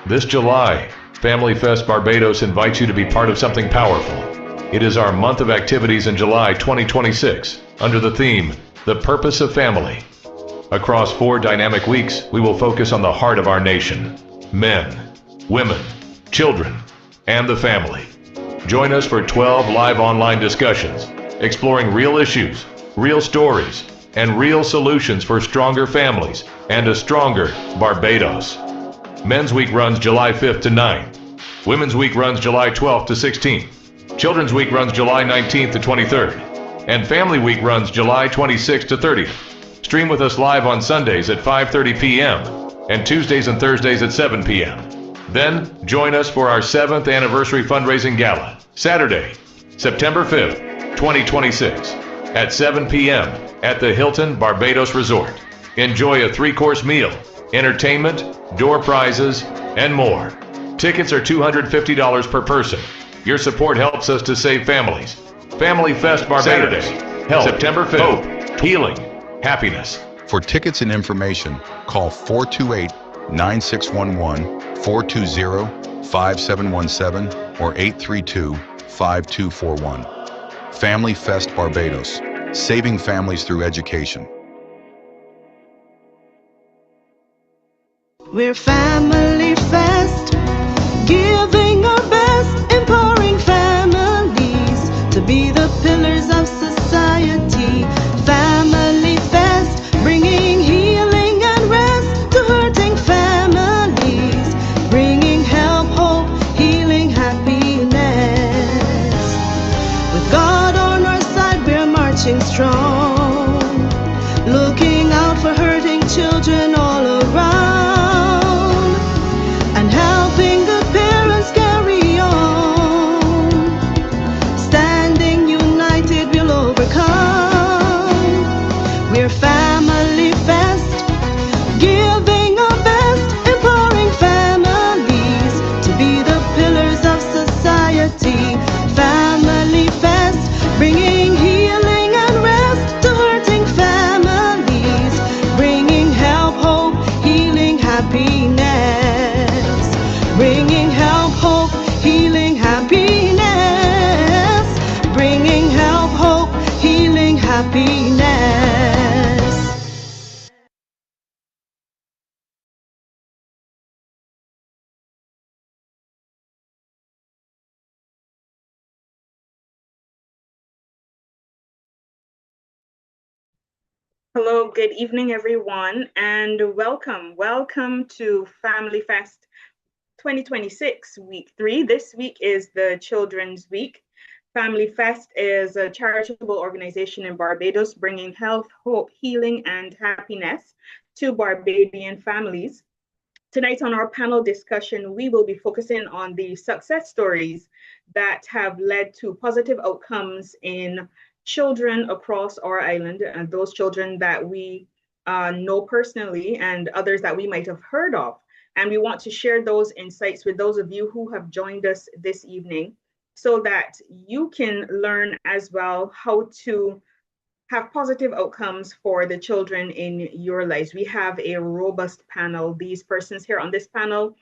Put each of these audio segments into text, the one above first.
This July, Family Fest Barbados invites you to be part of something powerful. It is our month of activities in July 2026 under the theme, The Purpose of Family. Across 4 dynamic weeks, we will focus on the heart of our nation, men, women, children, and the family. Join us for 12 live online discussions, exploring real issues, real stories, and real solutions for stronger families and a stronger Barbados. Men's Week runs July 5th to 9th. Women's Week runs July 12th to 16th. Children's Week runs July 19th to 23rd. And Family Week runs July 26th to 30th. Stream with us live on Sundays at 5:30 p.m. and Tuesdays and Thursdays at 7 p.m. Then join us for our 7th anniversary fundraising gala, Saturday, September 5th, 2026, at 7 p.m. at the Hilton Barbados Resort. Enjoy a 3-course meal, entertainment, door prizes, and more. Tickets are $250 per person. Your support helps us to save families. Family Fest Barbados. Saturday, Health, September 5th. Hope, healing, happiness. For tickets and information, call 428-9611, 420-5717, or 832-5241. Family Fest Barbados. Saving families through education. We're Family Fest, giving our best, empowering families to be the pillars of society. Family Fest, bringing healing and rest to hurting families, bringing help, hope, healing, happiness. With God on our side, we're marching strong, looking out for hurting children all around. We're Family Fest, giving our best, empowering families to be the pillars of society. Family Fest, bringing healing and rest to hurting families, bringing help, hope, healing, happiness, bringing help, hope, healing, happiness, bringing help, hope, healing, happiness. Hello, good evening, everyone, and welcome. Welcome to Family Fest 2026, Week 3. This week is the Children's Week. Family Fest is a charitable organization in Barbados bringing health, hope, healing, and happiness to Barbadian families. Tonight on our panel discussion, we will be focusing on the success stories that have led to positive outcomes in children across our island, and those children that we know personally and others that we might have heard of. And we want to share those insights with those of you who have joined us this evening so that you can learn as well how to have positive outcomes for the children in your lives. We have a robust panel. These persons here on this panel,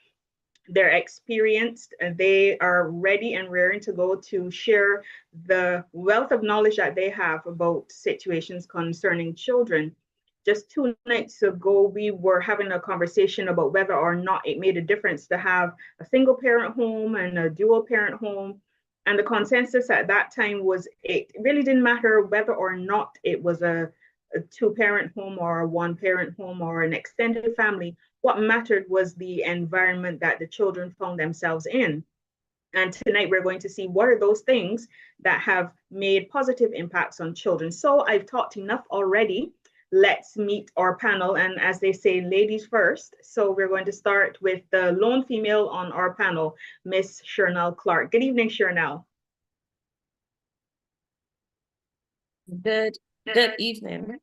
they're experienced, and they are ready and raring to go to share the wealth of knowledge that they have about situations concerning children. Just 2 nights ago, we were having a conversation about whether or not it made a difference to have a single parent home and a dual parent home. And the consensus at that time was it really didn't matter whether or not it was a 2-parent home or a 1-parent home or an extended family. What mattered was the environment that the children found themselves in. And tonight we're going to see what are those things that have made positive impacts on children. So I've talked enough already. Let's meet our panel. And as they say, ladies first. So we're going to start with the lone female on our panel, Miss Shernell Clark. Good evening, Shernell. Good evening.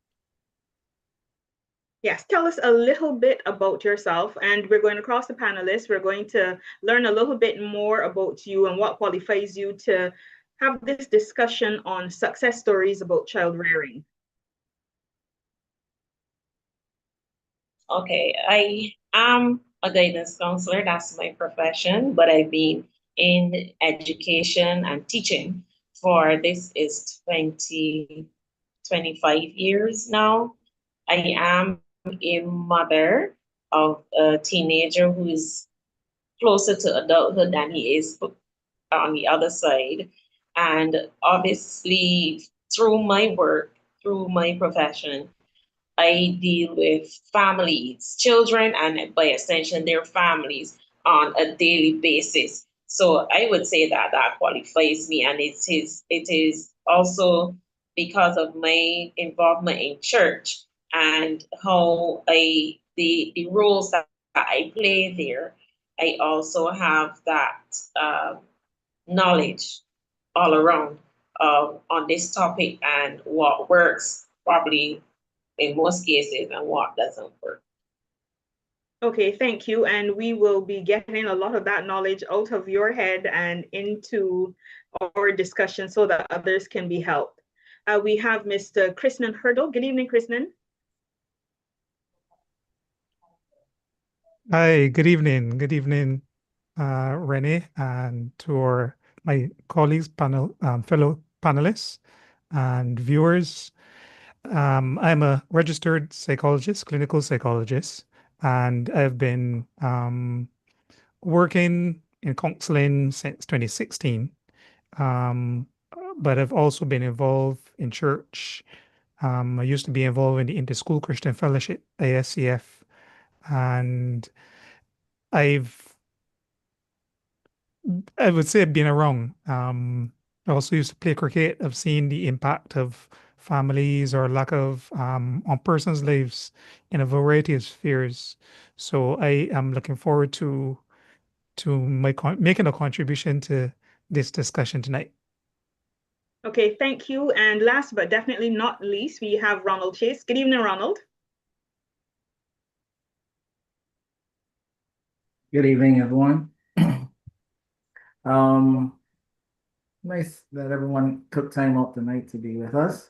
Yes, tell us a little bit about yourself, and we're going to cross the panelists. We're going to learn a little bit more about you and what qualifies you to have this discussion on success stories about child rearing. Okay, I am a guidance counselor. That's my profession, but I've been in education and teaching for this is 25 years now. I am a mother of a teenager who is closer to adulthood than he is on the other side. And obviously, through my work, through my profession, I deal with families, children, and by extension, their families on a daily basis. So I would say that that qualifies me, and it is also because of my involvement in church and how the roles that I play there. I also have that knowledge all around on this topic and what works probably in most cases and what doesn't work. Okay, thank you. And we will be getting a lot of that knowledge out of your head and into our discussion so that others can be helped. We have Mr. Krishnan Hurdle. Good evening, Krishnan. Hi, good evening. Good evening, Renee, and my colleagues, fellow panelists and viewers. I'm a registered psychologist, clinical psychologist, and I've been working in counseling since 2016. Um, but I've also been involved in church. I used to be involved in the Interschool Christian Fellowship, ASCF, and I've I would say I've been around. I also used to play cricket. I've seen the impact of families or lack of on persons' lives in a variety of spheres. So I am looking forward to making a contribution to this discussion tonight. Okay, thank you. And last but definitely not least, we have Ronald Chase. Good evening, Ronald. Good evening, everyone. Um, Nice that everyone took time out tonight to be with us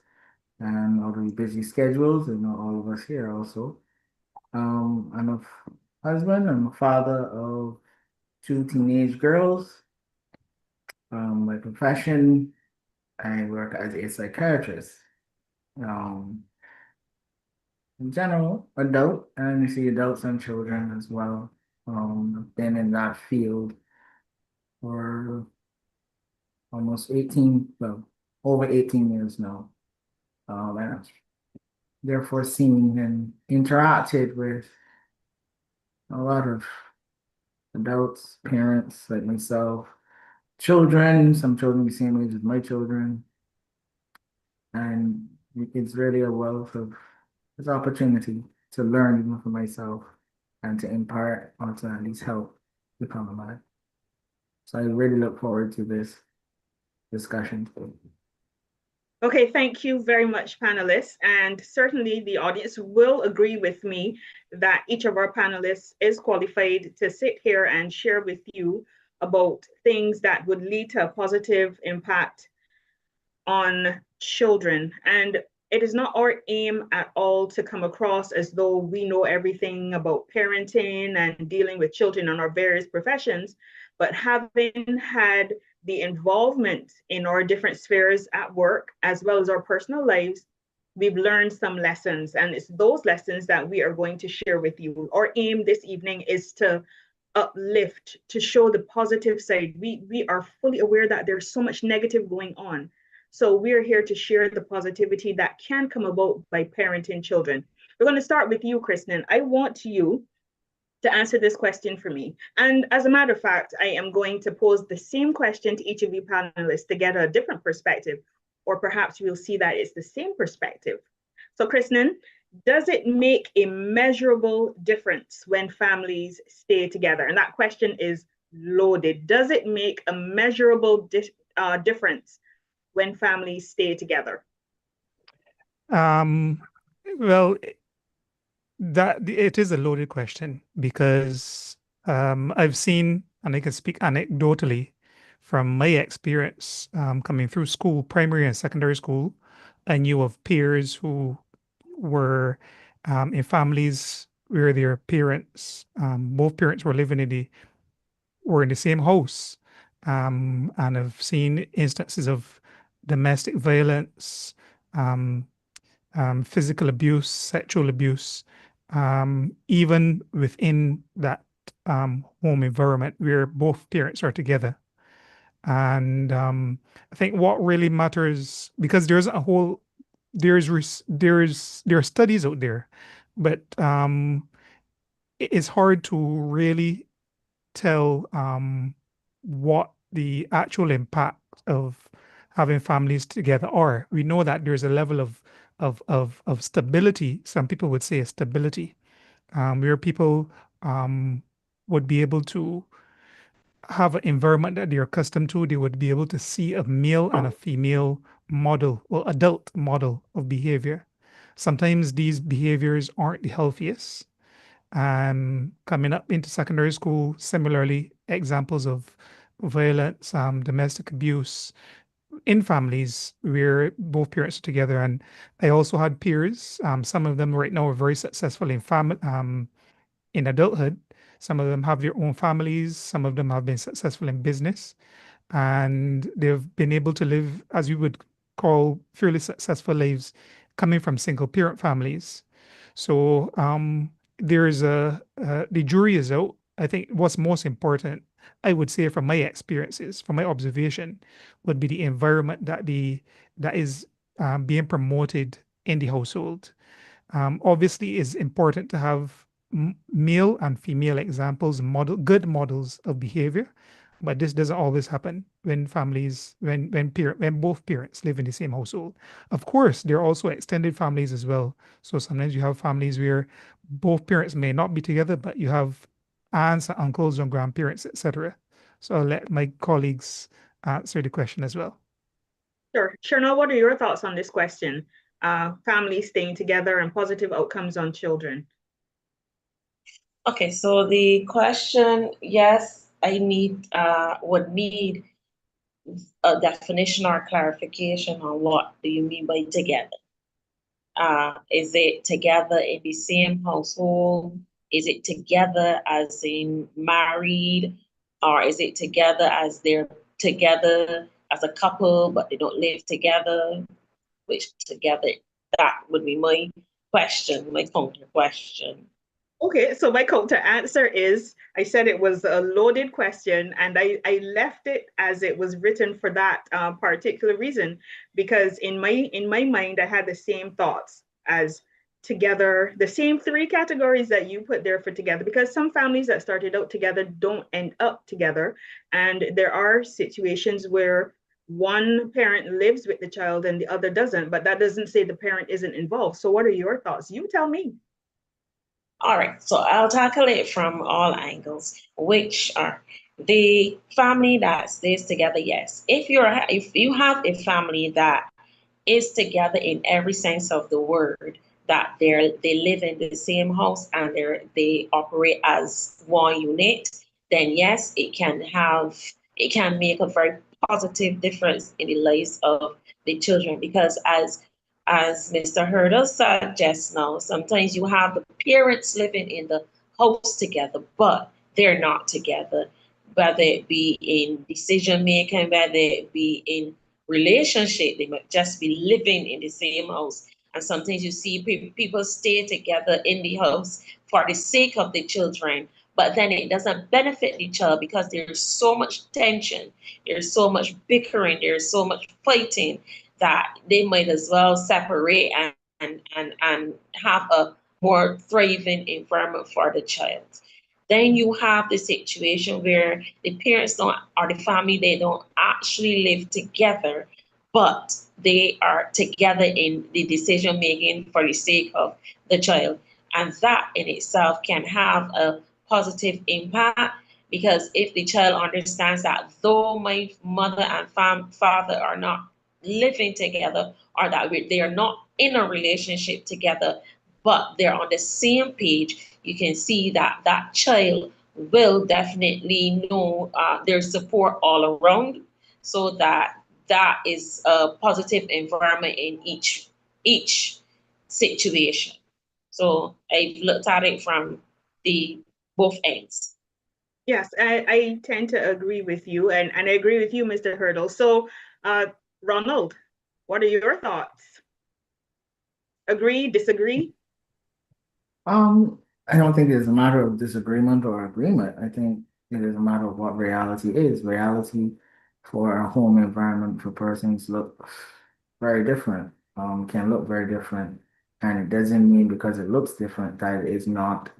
and all the busy schedules and all of us here also. I'm a husband, I'm a father of two teenage girls. My profession, I work as a psychiatrist. Um, in general, adult, and I see adults and children as well. I've been in that field for almost 18, well, over 18 years now. And I've therefore seen and interacted with a lot of adults, parents like myself, children, some children the same age as my children. And it's really a wealth of this opportunity to learn even for myself and to impart or to at least help become a man. So I really look forward to this discussion. Okay, thank you very much, panelists. And certainly the audience will agree with me that each of our panelists is qualified to sit here and share with you about things that would lead to a positive impact on children. And it is not our aim at all to come across as though we know everything about parenting and dealing with children in our various professions, but having had the involvement in our different spheres at work, as well as our personal lives, we've learned some lessons. And it's those lessons that we are going to share with you. Our aim this evening is to uplift, to show the positive side. We are fully aware that there's so much negative going on. So we're here to share the positivity that can come about by parenting children. We're going to start with you, Kristen. I want you to answer this question for me. And as a matter of fact, I am going to pose the same question to each of you panelists to get a different perspective, or perhaps we'll see that it's the same perspective. So, Kristen, does it make a measurable difference when families stay together? And that question is loaded. Does it make a measurable difference when families stay together? Well, That it is a loaded question because I've seen, and I can speak anecdotally from my experience coming through school, primary and secondary school. I knew of peers who were in families where their parents, both parents were in the same house, and I've seen instances of domestic violence, um, physical abuse, sexual abuse, even within that home environment where both parents are together. And I think what really matters, because there are studies out there, but it's hard to really tell what the actual impact of having families together are. We know that there's a level of stability. Some people would say a stability, where people would be able to have an environment that they're accustomed to. They would be able to see a male and a female model or adult model of behavior. Sometimes these behaviors aren't the healthiest. Coming up into secondary school, similarly, examples of violence, domestic abuse in families where both parents are together. And I also had peers. Some of them right now are very successful in adulthood. Some of them have their own families. Some of them have been successful in business, and they've been able to live, as you would call, fairly successful lives coming from single parent families. So there's the jury is out. I think what's most important, I would say, from my experiences, from my observation, would be the environment that is being promoted in the household. Obviously, it's important to have male and female examples, good models of behavior, but this doesn't always happen when when both parents live in the same household. Of course, there are also extended families as well. So sometimes you have families where both parents may not be together, but you have aunts and uncles and grandparents, etc. So I'll let my colleagues answer the question as well. Sure. Cherna, what are your thoughts on this question? Families staying together and positive outcomes on children. Okay, so the question, yes, would need a definition or clarification on what do you mean by together. Is it together in the same household? Is it together as in married? Or is it together as they're together as a couple, but they don't live together? Which together, that would be my question, my counter question. Okay, so my counter answer is I said it was a loaded question, and I left it as it was written for that particular reason, because in my mind I had the same thoughts as together, the same three categories that you put there for together, because some families that started out together don't end up together, and there are situations where one parent lives with the child and the other doesn't, but that doesn't say the parent isn't involved. So what are your thoughts? You tell me. All right, so I'll tackle it from all angles, which are the family that stays together. Yes, if you have a family that is together in every sense of the word, that they live in the same house and they operate as one unit, then yes, it can make a very positive difference in the lives of the children, because as Mr. Hurdle said just now, sometimes you have the parents living in the house together, but they're not together, whether it be in decision making, whether it be in relationship, they might just be living in the same house. And sometimes you see people stay together in the house for the sake of the children, but then it doesn't benefit the child because there's so much tension, there's so much bickering, there's so much fighting that they might as well separate and have a more thriving environment for the child. Then you have the situation where the parents don't, or the family, they don't actually live together, but they are together in the decision making for the sake of the child. And that in itself can have a positive impact, because if the child understands that though my mother and father are not living together, or that they are not in a relationship together, but they're on the same page, you can see that that child will definitely know there's support all around, so that that is a positive environment in each situation. So I've looked at it from the both ends. Yes, I tend to agree with you, and I agree with you, Mr. Hurdle. So, Ronald, what are your thoughts? Agree, disagree? I don't think it's a matter of disagreement or agreement. I think it is a matter of what reality is. Reality for a home environment for persons look very different, can look very different. And it doesn't mean because it looks different that it is not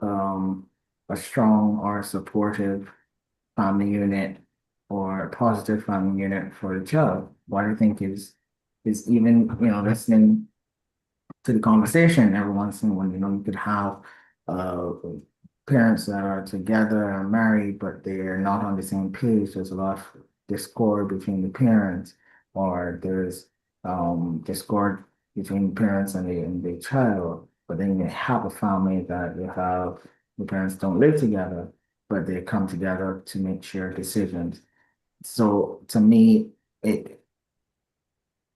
a strong or supportive family unit or a positive family unit for the child. What I think is even, listening to the conversation every once in a while. You could have uh, parents that are together and married, but they're not on the same page. There's a lot of discord between the parents, or there's discord between parents and the child. But then you have a family that you have the parents don't live together, but they come together to make shared decisions. So to me, it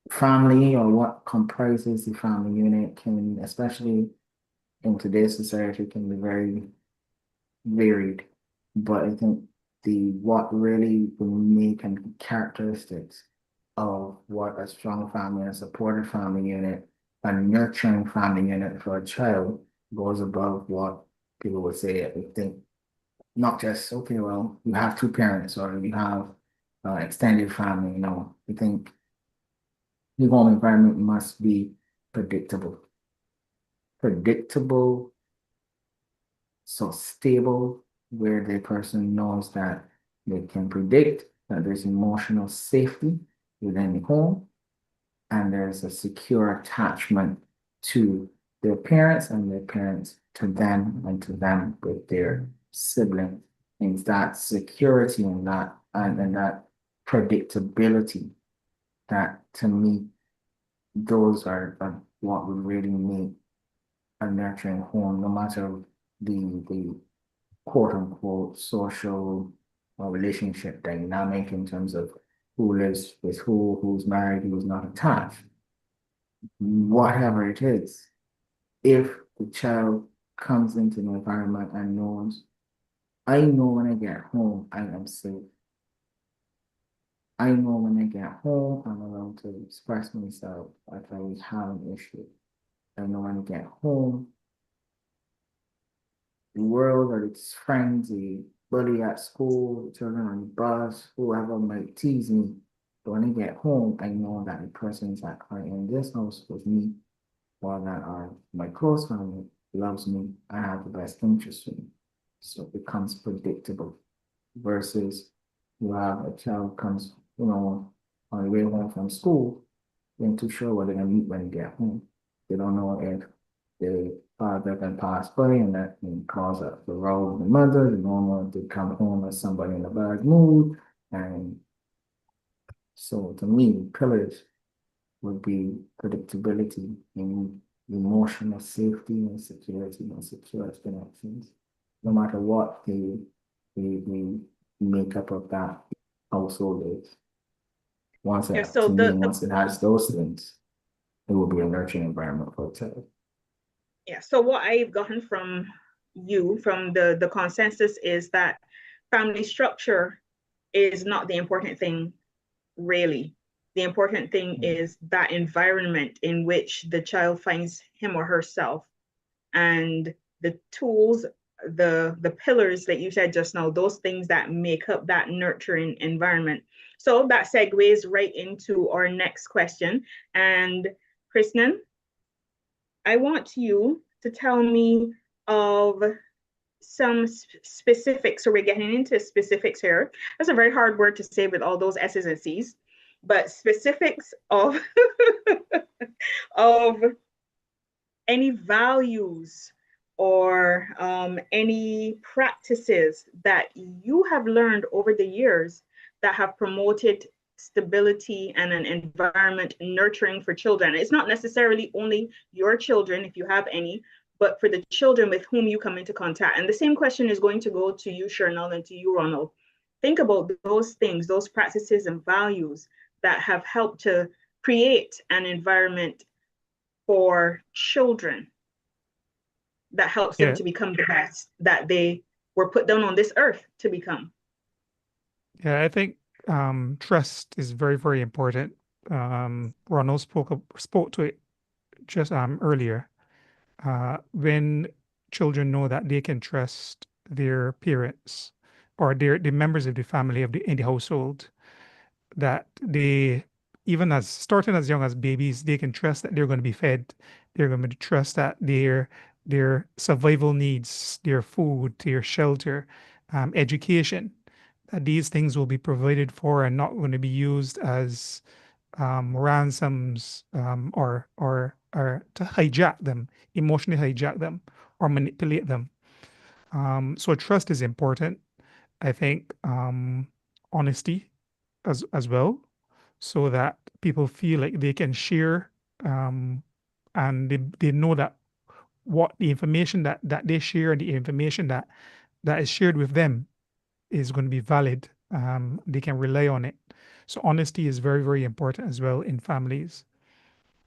family or what comprises the family unit can, especially in today's society, can be very varied. But I think the what really will make and characteristics of what a strong family, a supportive family unit, a nurturing family unit for a child goes above what people would say. I think not just, okay, well, you have two parents or you have extended family. I think the home environment must be predictable. Predictable, so stable, where the person knows that they can predict that there's emotional safety within the home and there's a secure attachment to their parents and their parents to them and to them with their siblings. And that security and that predictability that to me those are what would really make a nurturing home, no matter the quote unquote social or relationship dynamic in terms of who lives with who, who's married, who's not attached. Whatever it is, if the child comes into the environment and knows, I know when I get home, I am safe. I know when I get home, I'm allowed to express myself if I have an issue. I know when I get home, the world or its friends, the buddy at school, the children on the bus, whoever might tease me. But when I get home, I know that the persons that are in this house with me or that are my close family loves me. I have the best interest in me. So it becomes predictable versus you have a child comes, on the way home from school, they ain't too sure what they're gonna meet when they get home. They don't know if the father can pass by and that can cause a the role of the mother. They don't want to come home as somebody in a bad mood. And so to me, pillars would be predictability and emotional safety and security and secure connections, no matter what the makeup of that household is. Yeah, so To me, once it has those things, it will be a nurturing environment for a child. yeah, so what I've gotten from you, from the consensus, is that family structure is not the important thing, really. The important thing is that environment in which the child finds him or herself, and the tools, the pillars that you said just now, those things that make up that nurturing environment. So that segues right into our next question. And Kristen, I want you to tell me of some specifics. So we're getting into specifics here. That's a very hard word to say with all those S's and C's, but specifics of of any values or any practices that you have learned over the years that have promoted stability and an environment nurturing for children. It's not necessarily only your children, if you have any, but for the children with whom you come into contact. And the same question is going to go to you, Shernal, and to you, Ronald. Think about those things, those practices and values that have helped to create an environment for children that helps them to become the best that they were put down on this earth to become. Yeah, I think trust is very, very important. Ronald spoke to it just earlier. When children know that they can trust their parents or the members of the family in the household, that they, even as starting as young as babies, they can trust that they're going to be fed. They're going to trust that their survival needs, their food, their shelter, education, that these things will be provided for and not going to be used as ransoms, or to hijack them, emotionally hijack them, or manipulate them. So trust is important. I think honesty as well, so that people feel like they can share, and they know that what the information that they share and the information that is shared with them is going to be valid. They can rely on it. So honesty is very, very important as well in families.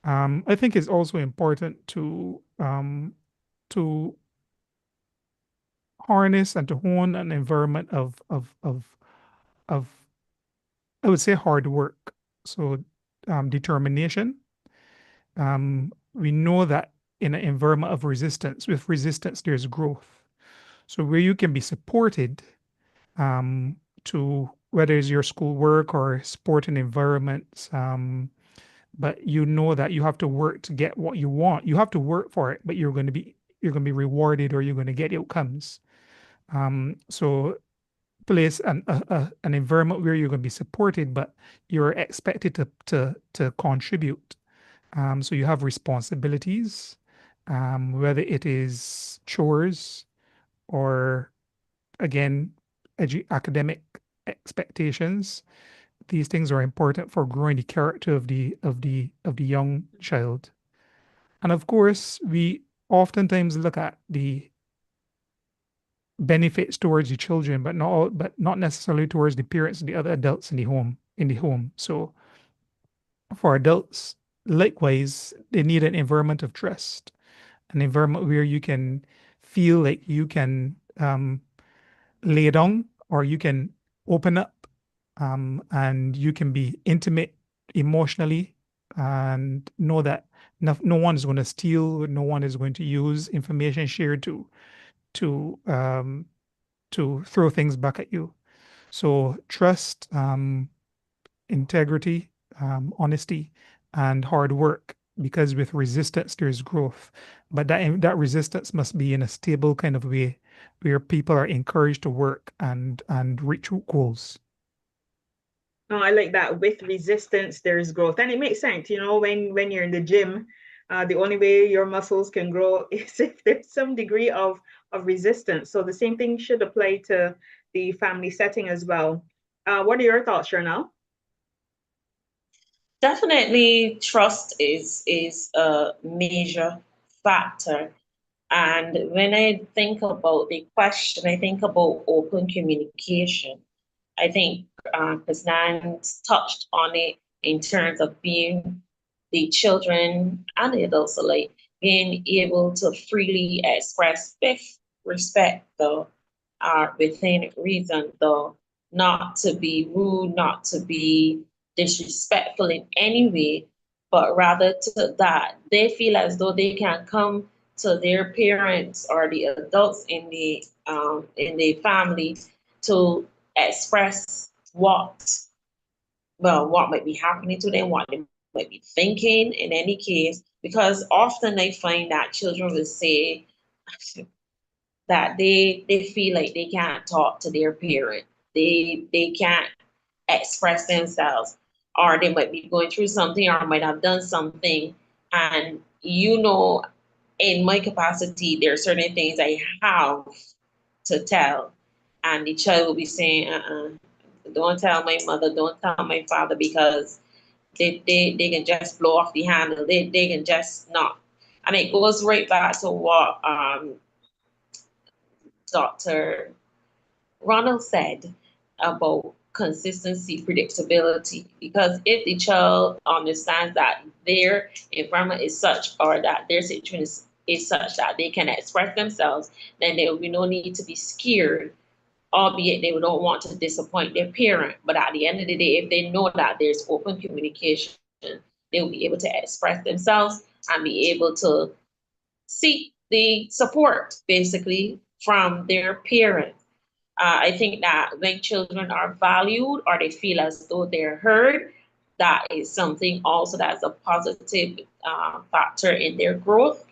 I think it's also important to harness and to hone an environment of I would say hard work. So determination. We know that in an environment of resistance, with resistance, there's growth. So where you can be supported, to whether it's your schoolwork or sporting environments, but you know that you have to work to get what you want. You have to work for it, but you're going to be rewarded, or you're going to get outcomes. So place an environment where you're going to be supported, but you're expected to contribute. So you have responsibilities, whether it is chores or, again, academic expectations. These things are important for growing the character of the young child. And of course, we oftentimes look at the benefits towards the children, but not necessarily towards the parents and the other adults in the home. So for adults, likewise, they need an environment of trust, an environment where you can feel like you can lay down, or you can open up, and you can be intimate emotionally, and know that no one is going to steal, no one is going to use information shared to um, to throw things back at you. So trust, integrity, honesty, and hard work. Because with resistance, there's growth. But that resistance must be in a stable kind of way, where people are encouraged to work and reach goals. Oh, I like that. With resistance, there is growth. And it makes sense, when you're in the gym, the only way your muscles can grow is if there's some degree of resistance. So the same thing should apply to the family setting as well. What are your thoughts, Shernal? Definitely, trust is a major factor. And when I think about the question, I think about open communication. I think Kasnan touched on it in terms of being the children and the adults alike, being able to freely express with respect, though, within reason, though, not to be rude, not to be disrespectful in any way, but rather to that they feel as though they can come to their parents or the adults in the family to express what might be happening to them, what they might be thinking in any case, because often I find that children will say that they feel like they can't talk to their parent. They can't express themselves, or they might be going through something or might have done something. And in my capacity, there are certain things I have to tell. And the child will be saying, don't tell my mother, don't tell my father, because they can just blow off the handle. They can just not. And it goes right back to what Dr. Ronald said about consistency, predictability. Because if the child understands that their environment is such, or that their situation is such that they can express themselves, then there will be no need to be scared, albeit they don't want to disappoint their parent. But at the end of the day, if they know that there's open communication, they'll be able to express themselves and be able to seek the support, basically, from their parent. I think that when children are valued, or they feel as though they're heard, that is something also that's a positive factor in their growth,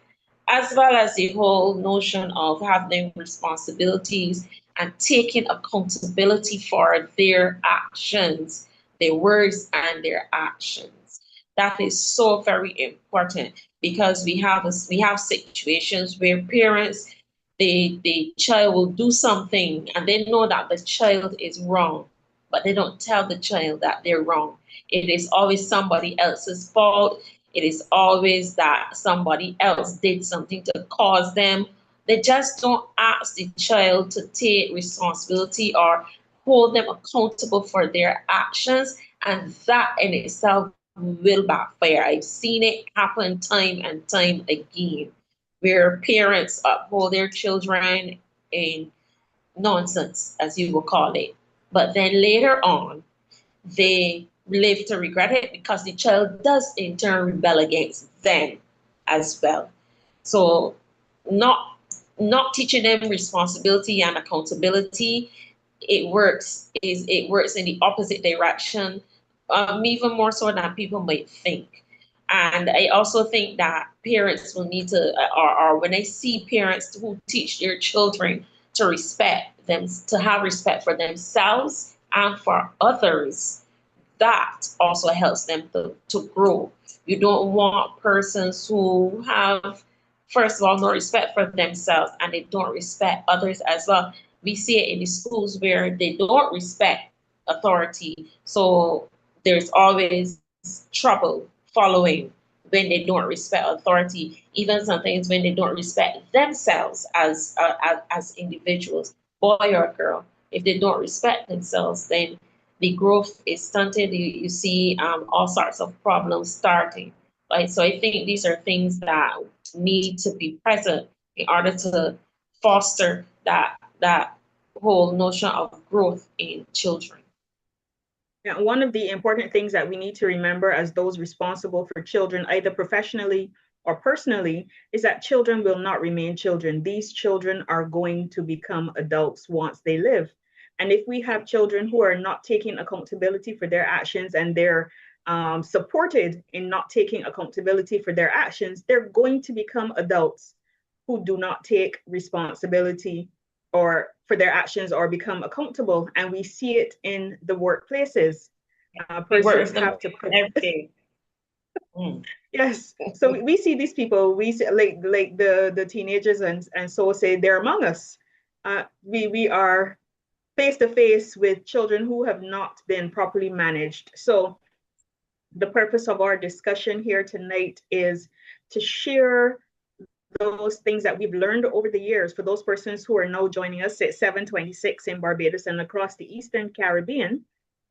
as well as the whole notion of having responsibilities and taking accountability for their actions, their words and their actions. That is so very important, because we have situations where parents, the child will do something and they know that the child is wrong, but they don't tell the child that they're wrong. It is always somebody else's fault. It is always that somebody else did something to cause them. They just don't ask the child to take responsibility or hold them accountable for their actions. And that in itself will backfire. I've seen it happen time and time again, where parents uphold their children in nonsense, as you will call it. But then later on, they live to regret it, because the child does in turn rebel against them as well. So not teaching them responsibility and accountability, it works in the opposite direction, even more so than people might think. And I also think that parents will need to, or when I see parents who teach their children to respect them, to have respect for themselves and for others, that also helps them to grow. You don't want persons who have, first of all, no respect for themselves, and they don't respect others as well. We see it in the schools where they don't respect authority. So there's always trouble following when they don't respect authority, even sometimes when they don't respect themselves as individuals, boy or girl. If they don't respect themselves, then the growth is stunted. You see all sorts of problems starting, right? So I think these are things that need to be present in order to foster that whole notion of growth in children. Yeah, one of the important things that we need to remember as those responsible for children, either professionally or personally, is that children will not remain children. These children are going to become adults once they live. And if we have children who are not taking accountability for their actions, and they're supported in not taking accountability for their actions, they're going to become adults who do not take responsibility or for their actions or become accountable. And we see it in the workplaces. Persons have to put Yes. So we see these people, we see like the teenagers and so say they're among us. We are face to face with children who have not been properly managed. So the purpose of our discussion here tonight is to share those things that we've learned over the years for those persons who are now joining us at 726 in Barbados and across the Eastern Caribbean.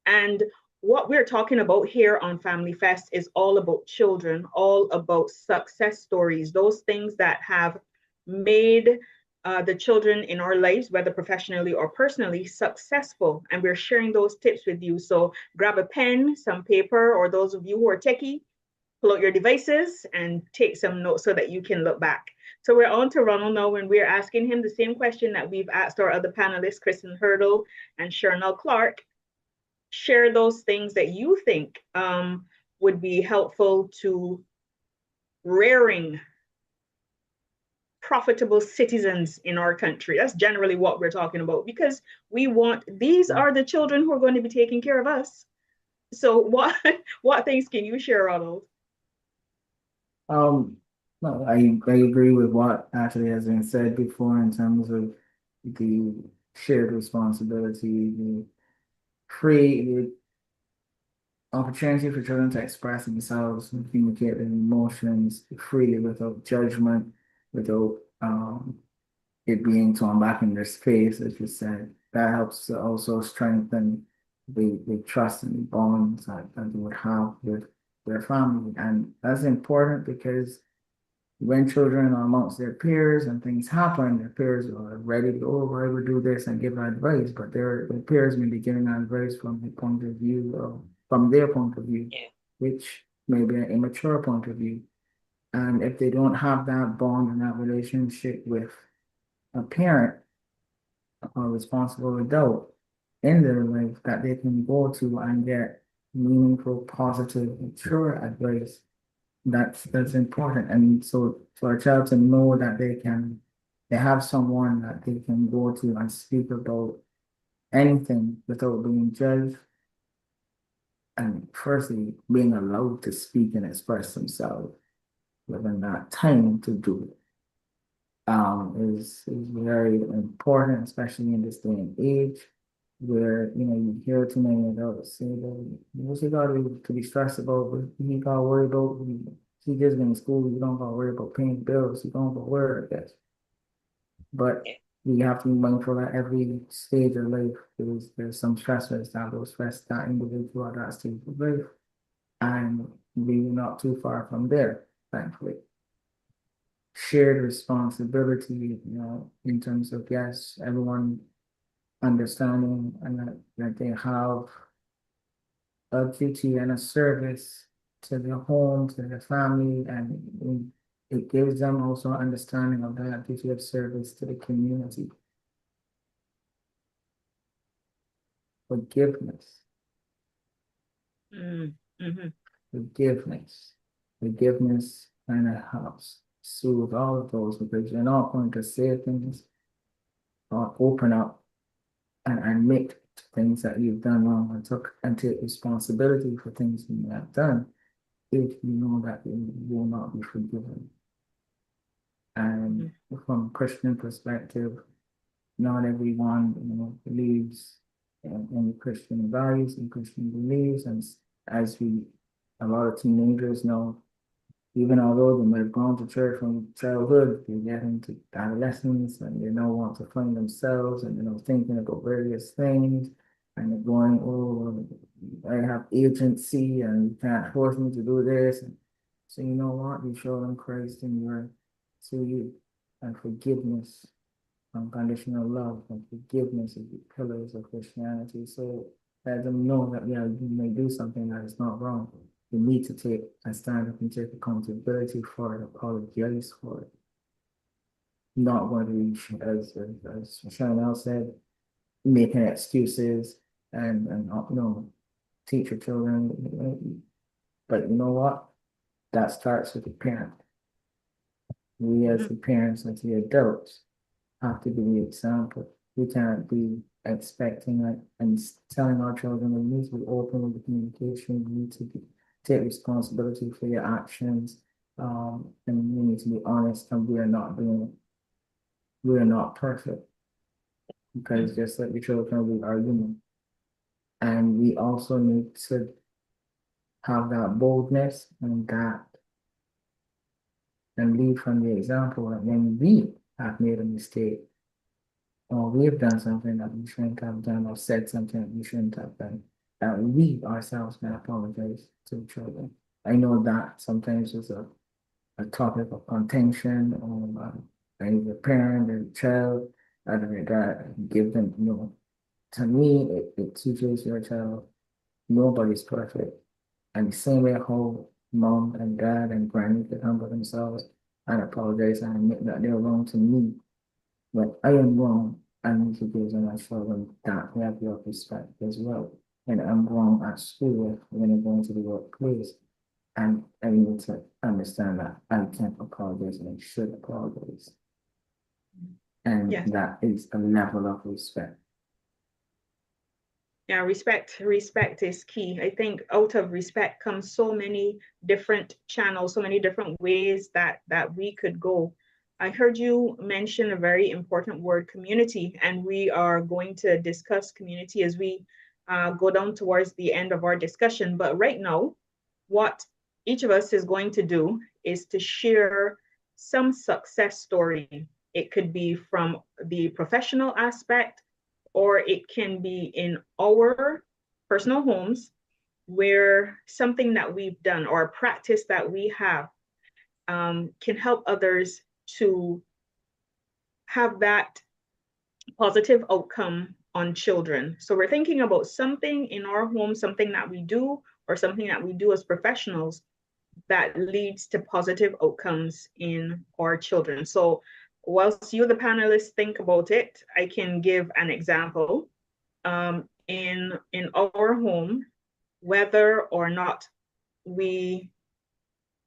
And what we're talking about here on Family Fest is all about children, all about success stories, those things that have made the children in our lives, whether professionally or personally, successful. And we're sharing those tips with you. So grab a pen, some paper, or those of you who are techie, pull out your devices and take some notes so that you can look back. So we're on to Ronald now, and we're asking him the same question that we've asked our other panelists, Kristen Hurdle and Shernell Clark. Share those things that you think would be helpful to rearing profitable citizens in our country. That's generally what we're talking about, because we want, these are the children who are going to be taking care of us. So what things can you share, Ronald? No, I agree with what actually has been said before in terms of the shared responsibility, the free opportunity for children to express themselves and communicate their emotions freely without judgment, without it being torn back in their space, as you said. That helps to also strengthen the trust and the bonds that they would have with their family. And that's important because when children are amongst their peers and things happen, their peers are ready to go, oh, I would do this and give advice, but their peers may be giving advice from the point of view of, from their point of view, which may be an immature point of view. And if they don't have that bond and that relationship with a parent or responsible adult in their life that they can go to and get meaningful, positive, mature advice, that's important. And so for a child to know that they have someone that they can go to and speak about anything without being judged, and firstly being allowed to speak and express themselves within that time to do it, is very important, especially in this day and age where you hear too many adults say that what you got to be stressed about, but you got to worry about. She just in school, you don't got to worry about paying bills. You don't got to worry about that. But you have to be mindful that every stage of life there's some stressors that will stress that individual at that stage of life, and we're not too far from there, thankfully. Shared responsibility, in terms of, yes, everyone understanding and that they have a duty and a service to their home, to their family, and it gives them also understanding of that duty of service to the community. Forgiveness. Mm-hmm. Forgiveness kind of helps soothe all of those, because you're not going to say things or open up and admit things that you've done wrong and take responsibility for things you have done if you know that you will not be forgiven. And from a Christian perspective, not everyone believes in Christian values and Christian beliefs, and as a lot of teenagers know, even although they might have gone to church from childhood, they get into adolescence and they now want to find themselves and thinking about various things, and they're going, oh, I have agency and you can't force me to do this. And so you know what? You show them Christ and you and forgiveness, unconditional love and forgiveness is the pillars of Christianity. So let them know that you may do something that is not wrong. You need to take a stand up and take accountability for it, apologize for it. Not going to be, as Chanel said, making excuses and teach your children. But you know what? That starts with the parent. We as the parents, as the adults, have to be the example. We can't be expecting and telling our children we need to be open with the communication. We need to take responsibility for your actions, and we need to be honest. And we are not perfect, because just like the children, we are human, and we also need to have that boldness and lead from the example that when we have made a mistake, or we have done something that we shouldn't have done, or said something that we shouldn't have done, that we ourselves can apologize to the children. I know that sometimes is a topic of contention, or the parent and the child, that give them, to me, it teaches your child nobody's perfect. And the same way how mom and dad and granny can humble themselves and apologize and admit that they're wrong to me, when I am wrong, I need to give them and show them that level of respect as well. And I'm wrong at school when I'm going to the workplace, and I need to understand that I can't apologize and I should apologize. And that is a level of respect. Yeah, respect is key. I think out of respect comes so many different channels, so many different ways that we could go. I heard you mention a very important word, community, and we are going to discuss community as we go down towards the end of our discussion. But right now, what each of us is going to do is to share some success story. It could be from the professional aspect, or it can be in our personal homes, where something that we've done or a practice that we have can help others to have that positive outcome on children. So we're thinking about something in our home, something that we do, or something that we do as professionals that leads to positive outcomes in our children. So whilst you, the panelists, think about it, I can give an example. In our home, whether or not we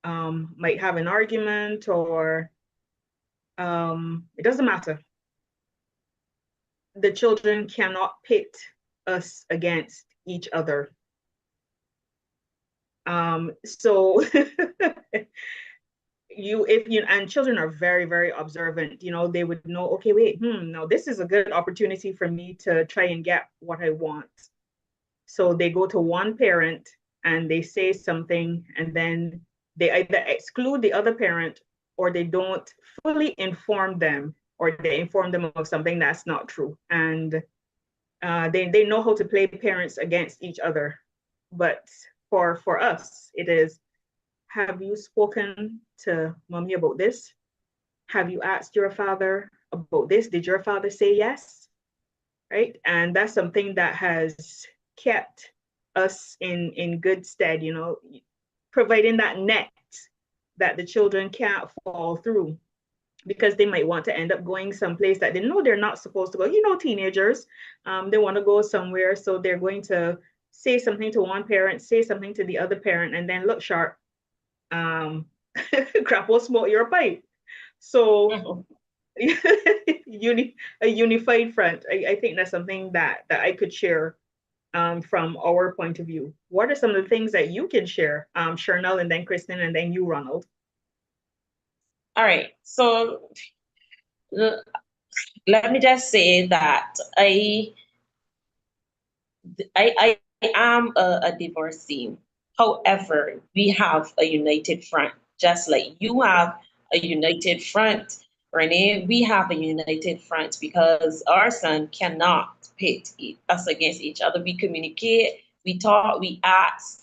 might have an argument, or it doesn't matter. The children cannot pit us against each other. So and children are very, very observant, they would know, okay, wait, no, this is a good opportunity for me to try and get what I want. So they go to one parent and they say something, and then they either exclude the other parent, or they don't fully inform them, or they inform them of something that's not true. And they know how to play parents against each other. But for us, it is, have you spoken to mommy about this? Have you asked your father about this? Did your father say yes? Right? And that's something that has kept us in good stead, providing that net that the children can't fall through, because they might want to end up going someplace that they know they're not supposed to go. Teenagers, they want to go somewhere, so they're going to say something to one parent, say something to the other parent, and then look sharp. Crap will smoke your pipe. So a unified front. I think that's something that I could share from our point of view. What are some of the things that you can share, Shernell, and then Kristen, and then you, Ronald? All right. So let me just say that I am a divorcee. However, we have a united front, just like you have a united front, Renee. We have a united front because our son cannot pit us against each other. We communicate, we talk, we ask.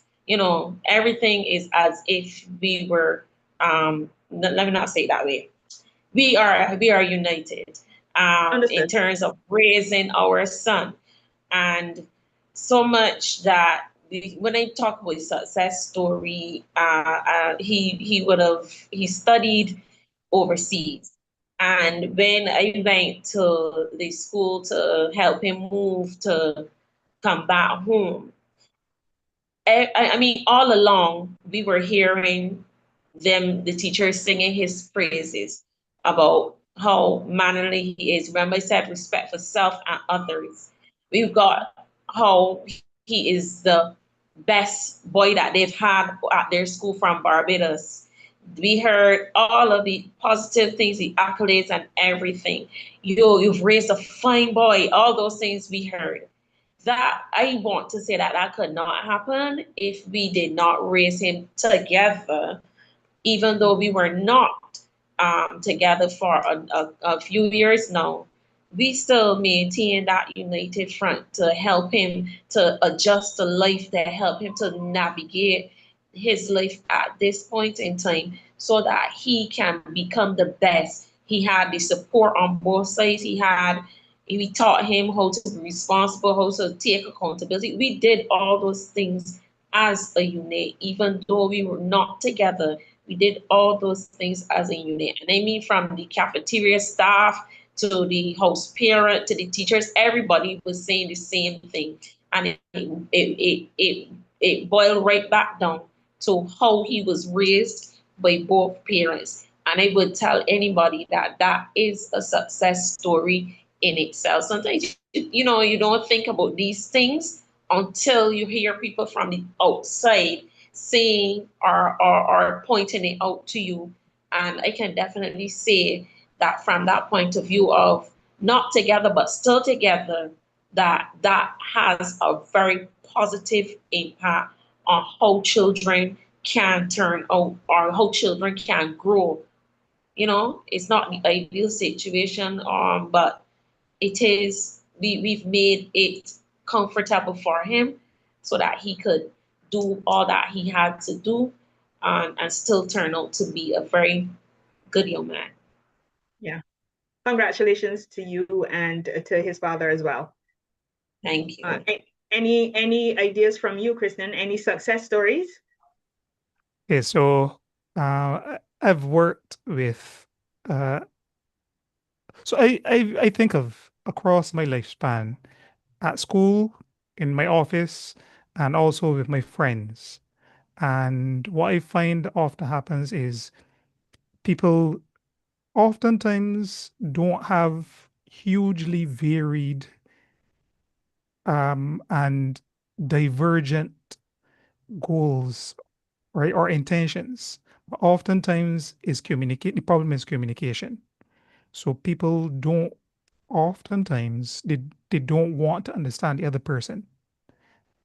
Everything is as if we were. Let me not say it that way. We are united in terms of raising our son, and so much that when I talk about success story, he studied overseas, and when I went to the school to help him move to come back home, I mean, all along we were hearing the teachers singing his praises about how mannerly he is. Remember, I said respect for self and others. We've got how he is the best boy that they've had at their school from Barbados. We heard all of the positive things, the accolades and everything. You've raised a fine boy, all those things we heard. That I want to say that could not happen if we did not raise him together, even though we were not together for a few years now. We still maintain that united front to help him to adjust to life, to help him to navigate his life at this point in time so that he can become the best. He had the support on both sides. We taught him how to be responsible, how to take accountability. We did all those things as a unit, even though we were not together. We did all those things as a unit. And I mean, from the cafeteria staff to the house parent to the teachers, everybody was saying the same thing. And it boiled right back down to how he was raised by both parents. And I would tell anybody that is a success story in itself. Sometimes, you don't think about these things until you hear people from the outside saying or pointing it out to you. And I can definitely say that from that point of view of not together, but still together, that has a very positive impact on how children can turn out or how children can grow. It's not the ideal situation, but it is. We've made it comfortable for him so that he could do all that he had to do, and still turn out to be a very good young man. Yeah. Congratulations to you and to his father as well. Thank you. Any ideas from you, Kristen? Any success stories? Okay, so I've worked with so I think of across my lifespan at school, in my office, and also with my friends. And what I find often happens is people oftentimes don't have hugely varied and divergent goals, right, or intentions. But oftentimes is communicate. The problem is communication. So people don't oftentimes they don't want to understand the other person.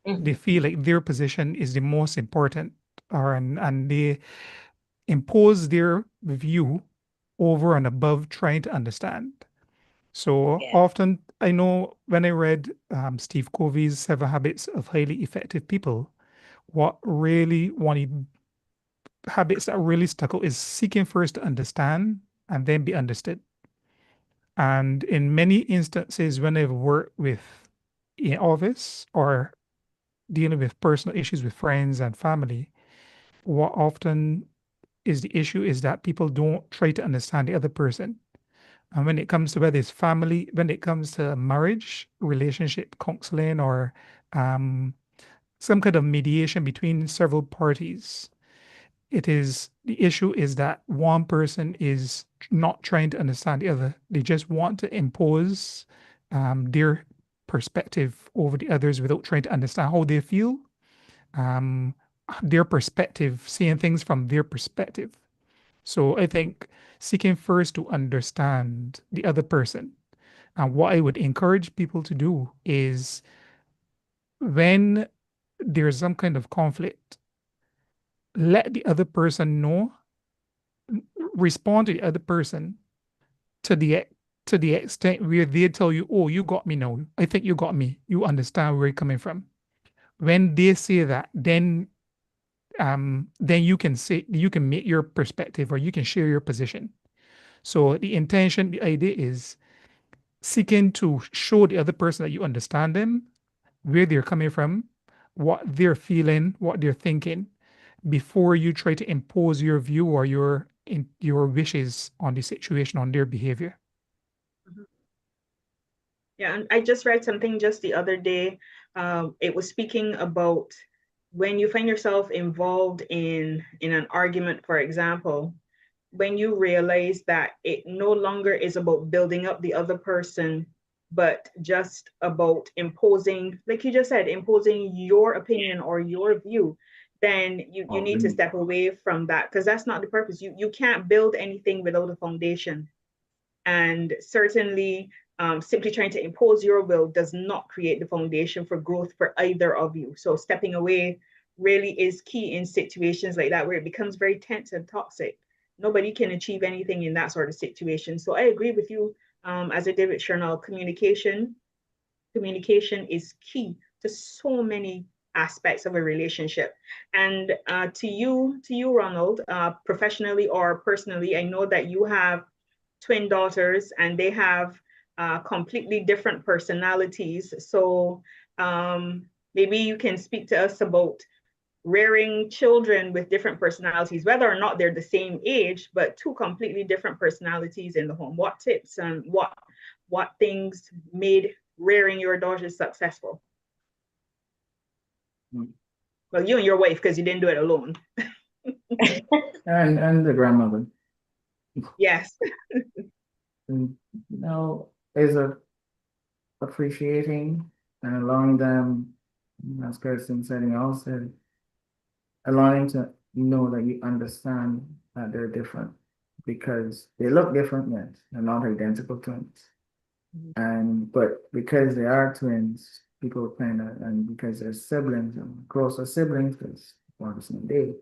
They feel like their position is the most important, or and they impose their view over and above trying to understand. So Yeah. often, I know when I read Steve Covey's Seven Habits of Highly Effective People, one of the habits that really stuck out is seeking first to understand and then be understood. And in many instances, when I've worked with in office or dealing with personal issues with friends and family, what often is the issue is that people don't try to understand the other person. And when it comes to whether it's family, when it comes to marriage, relationship counseling, or um, some kind of mediation between several parties, the issue is that one person is not trying to understand the other. They just want to impose their perspective over the others without trying to understand how they feel, um, their perspective, seeing things from their perspective. So I think seeking first to understand the other person. And what I would encourage people to do is when there's some kind of conflict, let the other person know, respond to the other person to the extent where they tell you, "Oh, you got me now. I think you got me. You understand where you're coming from." When they say that, then you can make your perspective or you can share your position. So the idea is seeking to show the other person that you understand them, where they're coming from, what they're feeling, what they're thinking, before you try to impose your view or your wishes on the situation, on their behavior. Yeah, and I just read something just the other day. It was speaking about when you find yourself involved in an argument, for example, when you realize that it no longer is about building up the other person, but just about imposing, like you just said, imposing your opinion or your view, then you need to step away from that, because that's not the purpose. You can't build anything without a foundation. And certainly, simply trying to impose your will does not create the foundation for growth for either of you. So stepping away really is key in situations like that where it becomes very tense and toxic. Nobody can achieve anything in that sort of situation. So I agree with you. As I did with Chanel, communication is key to so many aspects of a relationship. And to you, Ronald, professionally or personally, I know that you have twin daughters and they have completely different personalities. So maybe you can speak to us about rearing children with different personalities, whether or not they're the same age, but two completely different personalities in the home. What tips and what things made rearing your daughters successful? Well, you and your wife, because you didn't do it alone. And the grandmother. Yes. And now is appreciating and allowing them, as Kirsten said, and all said, allowing to know that you understand that they're different because they look different, yet they're not identical twins. But because they are twins, people kind of, and because they're siblings and closer siblings, because on the same day,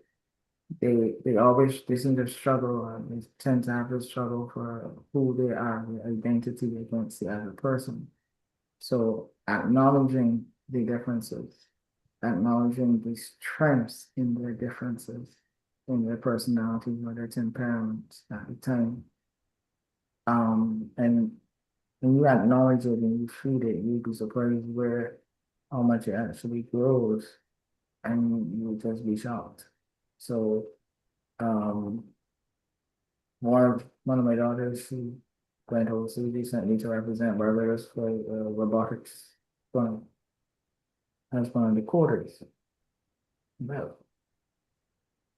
they seem to struggle, they tend to have to struggle for who they are, their identity against the other person. So acknowledging the differences, acknowledging the strengths in their differences, in their personalities, whether it's in parents at the time. And when you acknowledge it and you feed it, you'd be surprised where how much it actually grows, and you'll just be shocked. So um one of my daughters, she went overseas recently to represent Barbados for robotics fund as one of the quarters. Well,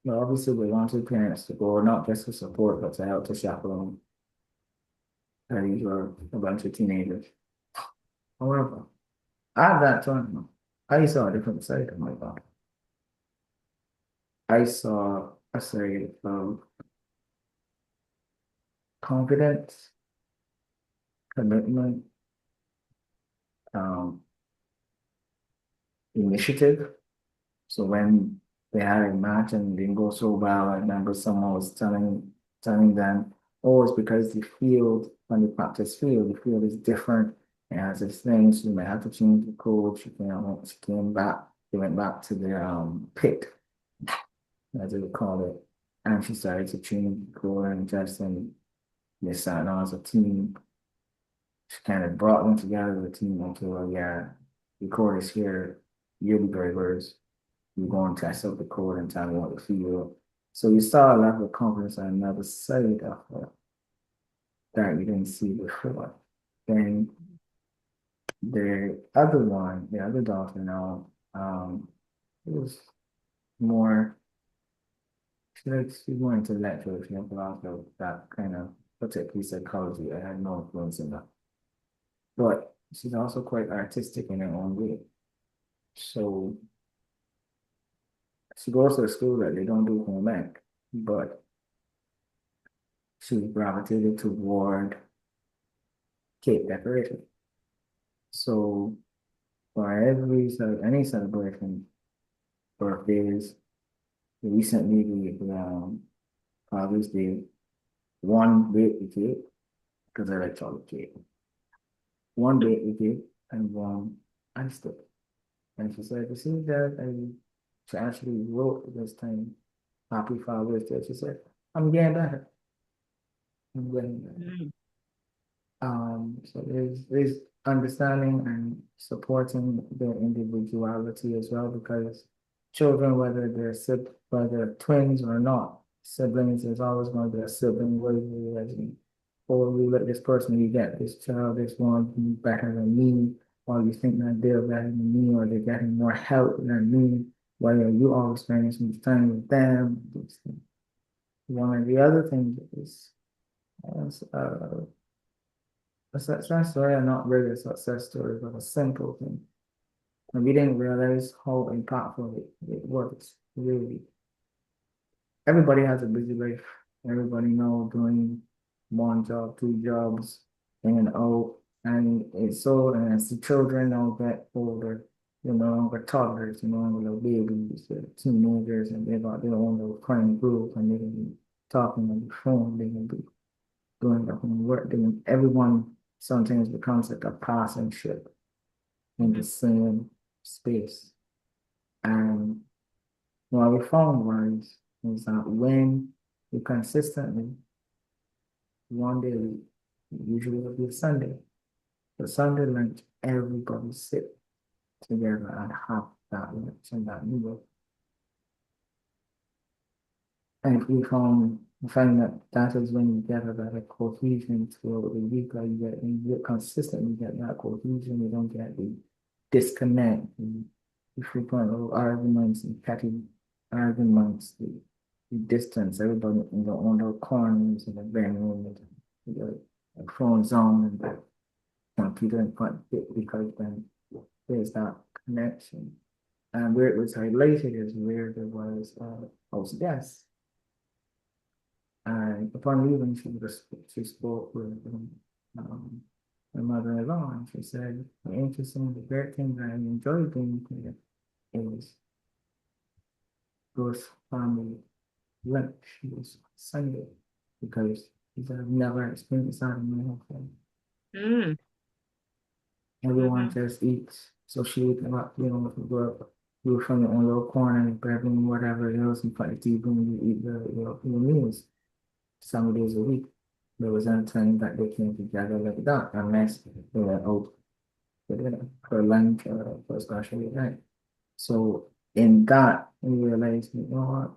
obviously we wanted parents to go, not just to support, but to help to chaperone. And these were a bunch of teenagers. However, at that time, I saw a different side of my daughter. I saw a side of confidence, commitment, um, initiative. So when they had a match and it didn't go so well, I remember someone was telling them, oh, it's because the field, when they practice field, the field is different. It has its things, so you may have to change the coach. She came back, they went back to their pit, as they would call it. And she started to change the coach and just and they started on as a team. She kind of brought them together as a team. Okay, well, yeah, the court is here, you're the drivers. You go and test out the code and tell me what you feel. So you saw a level of confidence on another side of her that you didn't see before. Then the other one, the other daughter now, it was more, she's more intellectual, she had a lot of that kind of particularly psychology. I had no influence in that. But she's also quite artistic in her own way. So she goes to a school that they don't do home ec, but she gravitated toward cake decoration. So for any celebration, birthdays, recently we Father's Day, one baked cake, because I like chocolate cake. One baked cake and one iced it. And she said, you see that she actually wrote this time, Happy Father's Day. She said, I'm getting better. I'm getting better. So there's understanding and supporting their individuality as well, because children, whether twins or not, siblings, there's always going to be a sibling where or we let this person, you get this child, this one better than me, or you think that they're better than me, or they're getting more help than me, while you always spending some time with them. One of the other things is a success story, and not really a success story, but a simple thing. And we didn't realize how impactful it was, really. Everybody has a busy life. Everybody knows doing one job, two jobs, in and out. And as the children now get older, we're toddlers, little babies, teenagers, and they got their own little friend group, and they can be talking on the phone, they can be doing their homework, everyone sometimes becomes like a passing ship in the same space. And what we found was that when we consistently, one day, usually it'll be a Sunday, the Sunday lunch, everybody sit together and have that lunch and that meal. And we find that is when you get a better cohesion throughout the week. Like you consistently get that cohesion. You don't get the disconnect, the frequent little arguments and petty arguments, the distance. Everybody in their own little corners in the bedroom, the phones on and the computer in front, because then there's that connection. And where it was highlighted is where there was house guests. And upon leaving, she spoke with my mother-in-law, and she said, the interesting, the great thing that I enjoy doing here is those family lunch was Sunday because I've never experienced that in my whole family. Mm. Everyone Mm-hmm. just eats. So she would about, we were from your own little corner, grabbing whatever else and put the TV and you eat your meals 7 days a week. There was a time that they came together like that, unless they were out for dinner, for lunch, or for a special event. So in that, we realized, you know what,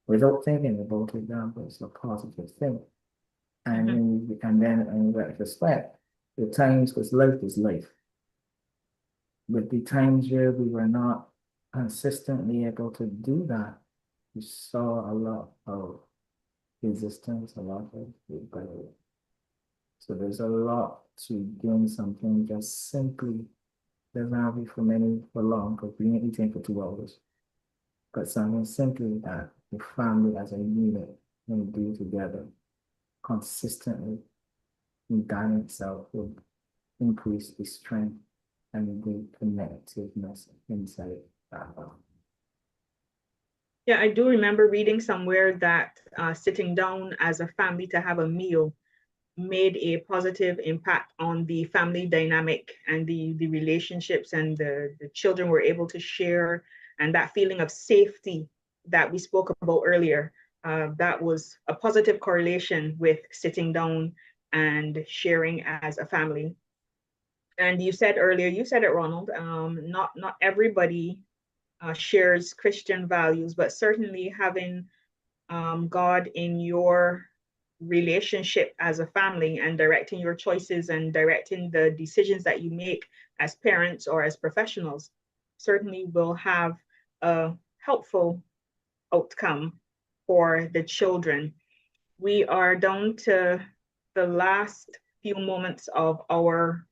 without thinking about it, that was a positive thing. And Mm-hmm. then in retrospect, the times, because life is life. But the times where we were not consistently able to do that, we saw a lot of resistance, a lot of rebellion. So there's a lot to doing something just simply doesn't have to be for many for long because we ain't eating for 2 hours. But something simply that the family as a unit can do together consistently, and that itself will increase the strength and the connectiveness inside that family. Yeah, I do remember reading somewhere that sitting down as a family to have a meal made a positive impact on the family dynamic and the relationships, and the children were able to share, and that feeling of safety that we spoke about earlier, that was a positive correlation with sitting down and sharing as a family. And you said earlier, you said it, Ronald, not everybody shares Christian values, but certainly having God in your relationship as a family and directing your choices and directing the decisions that you make as parents or as professionals certainly will have a helpful outcome for the children. We are down to the last few moments of our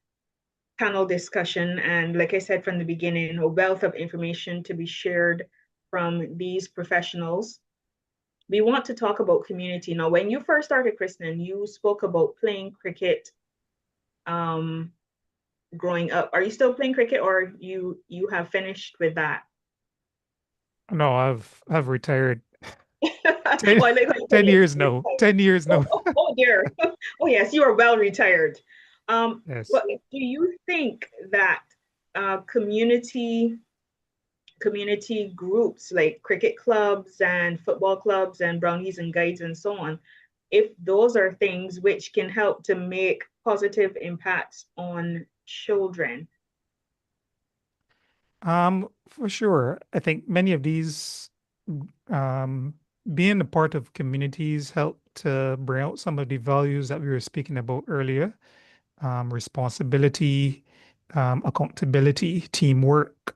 panel discussion. And like I said from the beginning, a wealth of information to be shared from these professionals. We want to talk about community. Now, when you first started, Kristen, you spoke about playing cricket um, growing up. Are you still playing cricket, or you have finished with that? No, I've retired. Oh, 10, I like how you put 10 it. years now. 10 years Oh, now. oh dear. Oh yes, you are well retired. Yes. But do you think that community groups like cricket clubs and football clubs and brownies and guides and so on, if those are things which can help to make positive impacts on children? For sure. I think many of these um being a part of communities help to bring out some of the values that we were speaking about earlier. Responsibility, accountability, teamwork,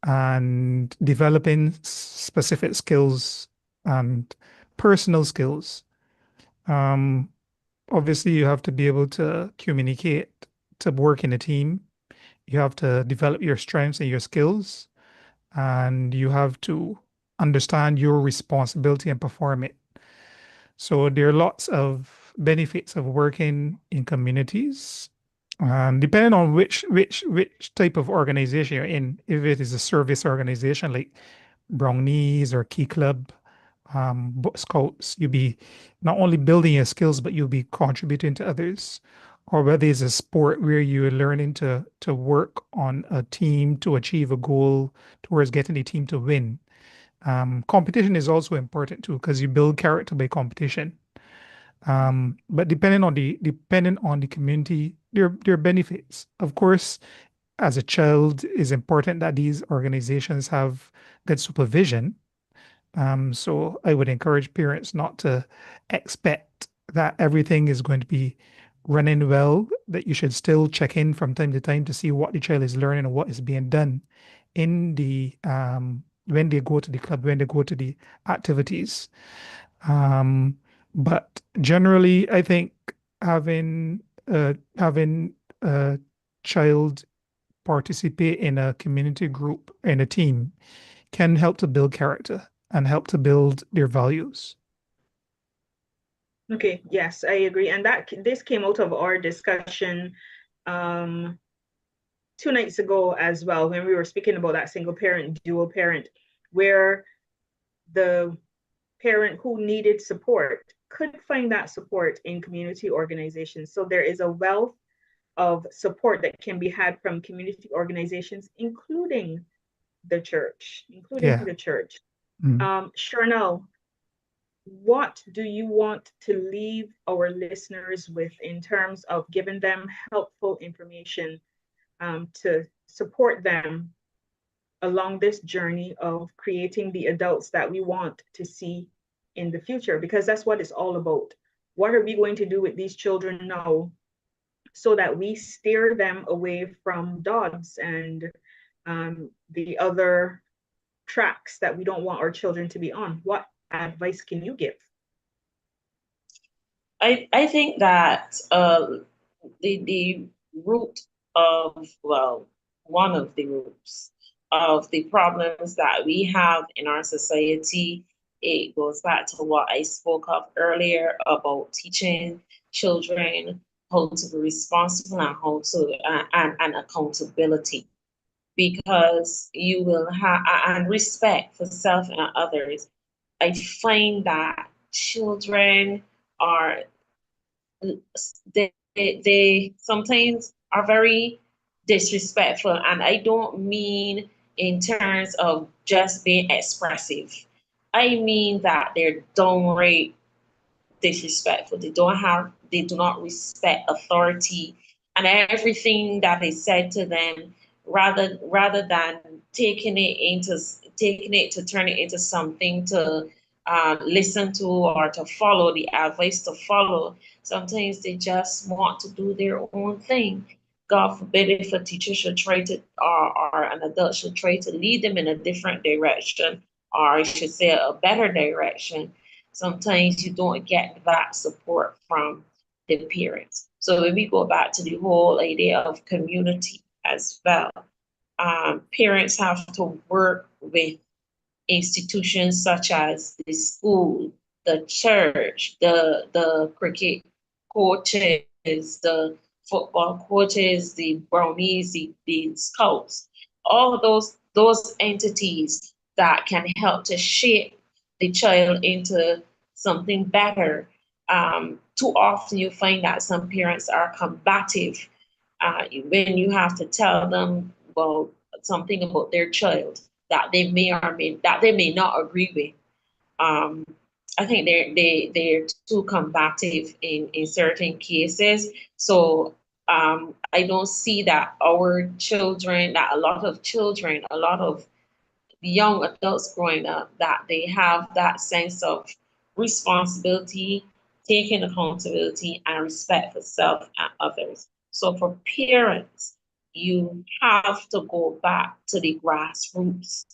and developing specific skills and personal skills. Um, Obviously, you have to be able to communicate, to work in a team. You have to develop your strengths and your skills, and you have to understand your responsibility and perform it. So there are lots of benefits of working in communities. Depending on which type of organization you're in, if it is a service organization like Brownies or Key Club, Scouts, you'll be not only building your skills, but you'll be contributing to others. Or whether it's a sport where you're learning to work on a team to achieve a goal towards getting the team to win. Competition is also important too, because you build character by competition. But depending on the community, there are benefits. Of course, as a child, it's important that these organizations have good supervision. So I would encourage parents not to expect that everything is going to be running well, that you should still check in from time to time to see what the child is learning and what is being done in the when they go to the club, when they go to the activities. Um, but generally, I think having a child participate in a community group in a team can help to build character and help to build their values. Okay, yes, I agree. And this came out of our discussion 2 nights ago as well, when we were speaking about that single parent, dual parent, where the parent who needed support could find that support in community organizations. So there is a wealth of support that can be had from community organizations, including the church, Yeah. Charnel, what do you want to leave our listeners with in terms of giving them helpful information to support them along this journey of creating the adults that we want to see in the future? Because that's what it's all about. What are we going to do with these children now so that we steer them away from dogs and the other tracks that we don't want our children to be on? What advice can you give? I think that the root of, well, one of the roots of the problems that we have in our society, it goes back to what I spoke of earlier about teaching children how to be responsible and how to and accountability, because you will have and respect for self and others. I find that children are they sometimes are very disrespectful, and I don't mean in terms of just being expressive. I mean that they're downright disrespectful. They do not respect authority, and everything that is said to them, rather than taking it to turn it into something to listen to or to follow, the advice to follow. Sometimes they just want to do their own thing. God forbid if a teacher should try to, or an adult should try to lead them in a different direction, or I should say a better direction. Sometimes you don't get that support from the parents. So when we go back to the whole idea of community as well, parents have to work with institutions such as the school, the church, the cricket coaches, the football coaches, the brownies, the scouts, all of those entities that can help to shape the child into something better. Too often you find that some parents are combative when you have to tell them, well, something about their child that they may not agree with. I think they're too combative in certain cases. So I don't see that a lot of children, a lot of young adults growing up, that they have that sense of responsibility, taking accountability, and respect for self and others. So for parents, you have to go back to the grassroots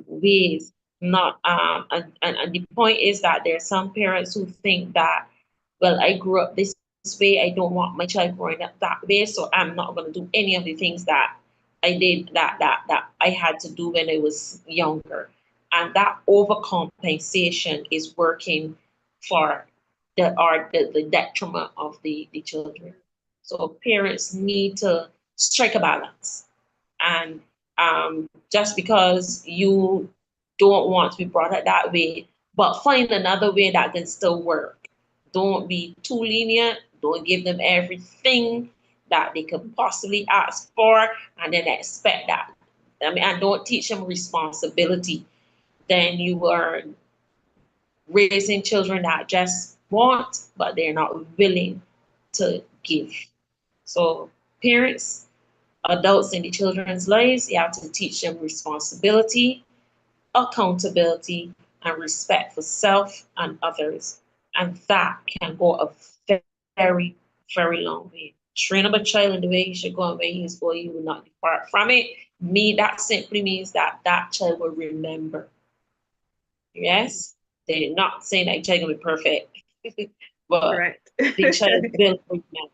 ways. Not and the point is that there are some parents who think that, well, I grew up this way, I don't want my child growing up that way, so I'm not going to do any of the things that I did that I had to do when I was younger. And that overcompensation is working for the detriment of the children. So parents need to strike a balance. And just because you don't want to be brought up that way, but find another way that can still work. Don't be too lenient. Don't give them everything that they could possibly ask for and then expect that. I mean, and don't teach them responsibility. Then you are raising children that just want, but they're not willing to give. So parents, adults in the children's lives, you have to teach them responsibility, accountability, and respect for self and others. And that can go a very, very long way. Train up a child in the way he should go and where he is going, he will not depart from it. That simply means that that child will remember. Yes? They're not saying that child will be perfect, but Correct. the child will remember.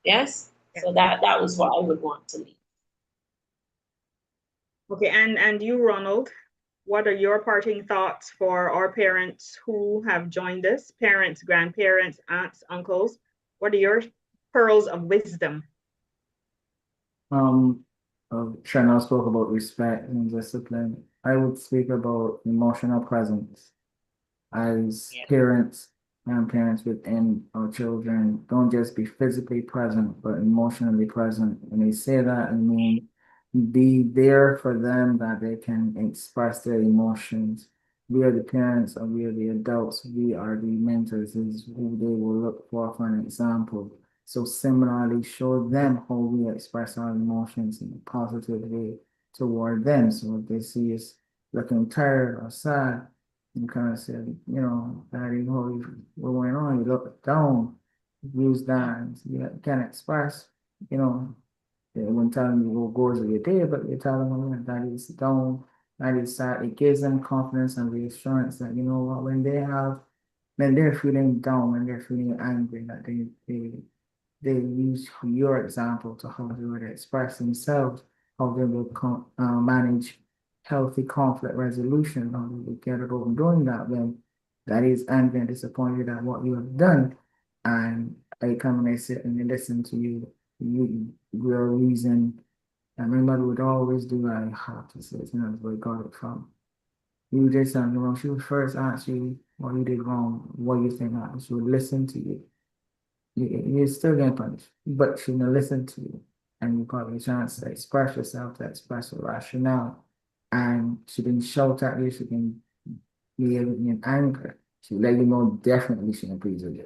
Yes? Yeah. So that was what I would want to leave. Okay, and you, Ronald? what are your parting thoughts for our parents who have joined us? Parents, grandparents, aunts, uncles. What are your pearls of wisdom? Chanel spoke about respect and discipline. I would speak about emotional presence. As Yeah. parents and parents within our children, don't just be physically present, but emotionally present. When they say that, I mean, be there for them that they can express their emotions. We are the parents or we are the adults, we are the mentors, is who they will look for an example. So similarly, show them how we express our emotions in a positive way toward them. So if they see us looking tired or sad, you kind of said, you know, Daddy, what went on? You look down, use that, and you can express, you know, when telling you what goes with your day, but you're telling them that is down, that is sad. It gives them confidence and reassurance that, you know what, when they're feeling down, when they're feeling angry, that they use your example to how they would express themselves, how they will manage healthy conflict resolution, how they will get over doing that when that is angry and disappointed at what you have done. And I come and I sit and I listen to you, your reason. And my mother would always do what I have to say, you know, where I got it from. You did something wrong. She would first ask you what you did wrong, what you think happened. She would listen to you. You're still getting punished, but she will listen to you, and you got a chance to express yourself, to express your rationale. And she didn't shout at you, she didn't be in anger. She let you know definitely she agrees with you.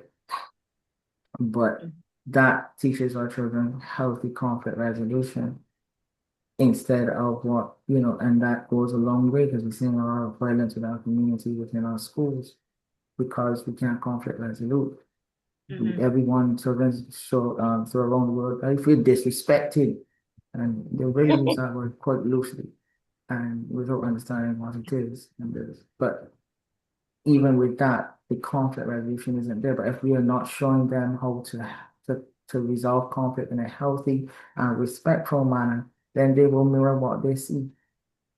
But that teaches our children healthy conflict resolution instead of what, you know, and that goes a long way because we're seeing a lot of violence in our community, within our schools, because we can't conflict resolute. Everyone children throw around the world, I feel disrespected. And they really use that word quite loosely and without understanding what it is. But even with that, the conflict resolution isn't there. But if we are not showing them how to resolve conflict in a healthy and respectful manner, then they will mirror what they see.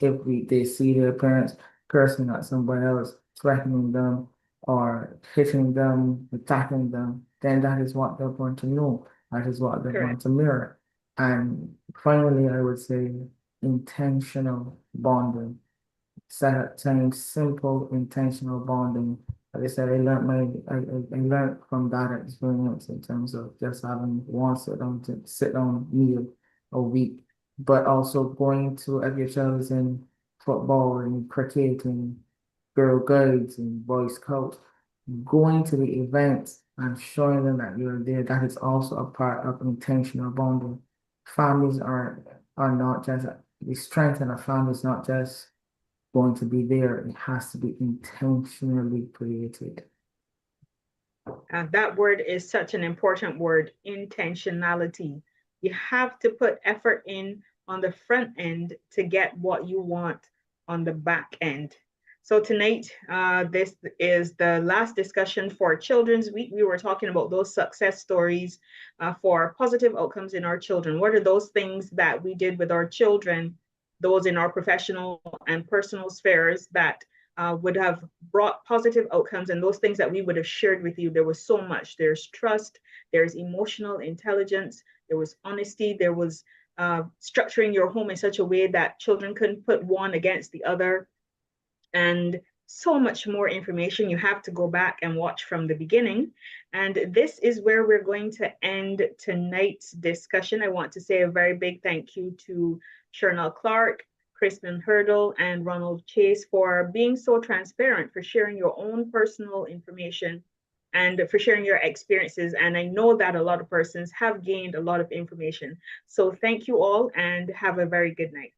If they see their parents cursing at somebody else, threatening them, or hitting them, attacking them, then that is what they're going to know. That is what they're going to mirror. And finally, I would say intentional bonding. Set up time, simple, intentional bonding. Like I said, I learned from that experience in terms of just having one sit down meal a week, but also going to if your child is in football and cricket and Girl Guides and Boy Scouts, going to the events and showing them that you're there, that is also a part of intentional bonding. Families are not just the strength in a family is not just going to be there. It has to be intentionally created. That word is such an important word, intentionality. You have to put effort in on the front end to get what you want on the back end. So tonight, this is the last discussion for Children's Week. We were talking about those success stories for positive outcomes in our children. What are those things that we did with our children, those in our professional and personal spheres that would have brought positive outcomes, and those things that we would have shared with you? There was so much. There's trust, there's emotional intelligence, there was honesty, there was structuring your home in such a way that children couldn't put one against the other, and so much more information. You have to go back and watch from the beginning. And this is where we're going to end tonight's discussion. I want to say a very big thank you to Shernell Clark, Crispin Hurdle, and Ronald Chase for being so transparent, for sharing your own personal information and for sharing your experiences. And I know that a lot of persons have gained a lot of information. So thank you all and have a very good night.